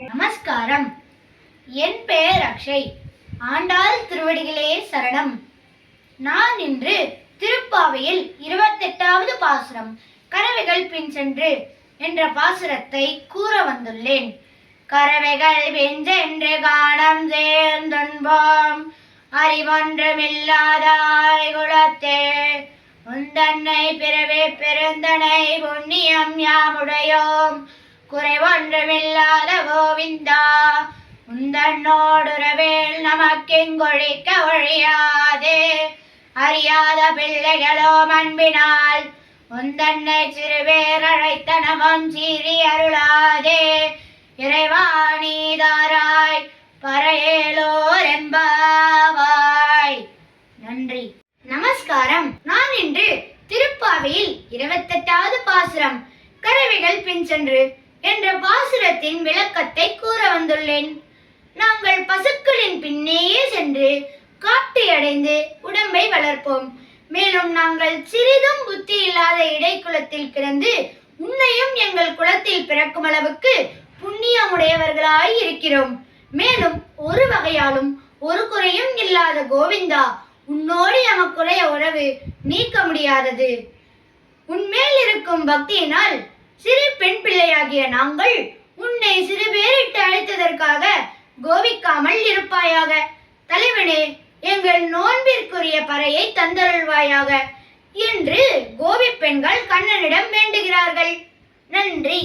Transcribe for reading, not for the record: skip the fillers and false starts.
நமஸ்காரம். என் பெயர் அக்ஷய். ஆண்டாள் திருவடிகளே சரணம். நான் இன்று திருப்பாவையில் 28வது பாசுரம் கறவைகள் பின் சென்று என்ற பாசுரத்தை கூற வந்துள்ளேன். கறவைகள் பின் சென்று காணம் சேர்ந்தொன்போம் அறிவொன்றுமில்லாதாய் குலத்தே உந்தன்னை பிறவே பெருந்தனை புண்ணியம் யாமுடையோம் குறைவொன்றுமில்லாத கோவிந்தா உந்தன்னோடுறவேல் நமக்கெங்கொழிக்க ஒழியாதே அறியாத பிள்ளைகளோ அன்பினால் உந்தன்னை சிறுபேர் அழைத்த நமம் சீறி அருளாதே இறைவா நீதாராய் பறையேலோர் என்பாவாய். நன்றி. நமஸ்காரம். நான் இன்று திருப்பாவையில் 28வது பாசுரம் கறவைகள் பின் சென்று என்ற பாசுரத்தின் விளக்கத்தை கூற வந்துள்ளேன். நாங்கள் பசுக்களின் பின்னேயே சென்று காட்டை அடைந்து உடம்பை வளர்ப்போம். மேலும் நாங்கள் சிறிதும் புத்தி இல்லாத இடைக்குலத்தில் பிறந்து உன்னையும் எங்கள் குலத்தில் பிறக்கும் அளவுக்கு புண்ணியமுடையவர்களாய் இருக்கிறோம். மேலும் ஒரு வகையாலும் ஒரு குறையும் இல்லாத கோவிந்தா உன்னோடு எமக்குடைய உறவு நீக்க முடியாதது. உன்மேல் இருக்கும் பக்தியினால் சிறு பெண் பிள்ளையாகிய நாங்கள் உன்னை சிறு பேரிட்டு அழைத்ததற்காக கோபிக்காமல் இருப்பாயாக. தலைவனே, எங்கள் நோன்பிற்குரிய பறையை தந்தருள்வாயாக என்று கோபி பெண்கள் கண்ணனிடம் வேண்டுகிறார்கள். நன்றி.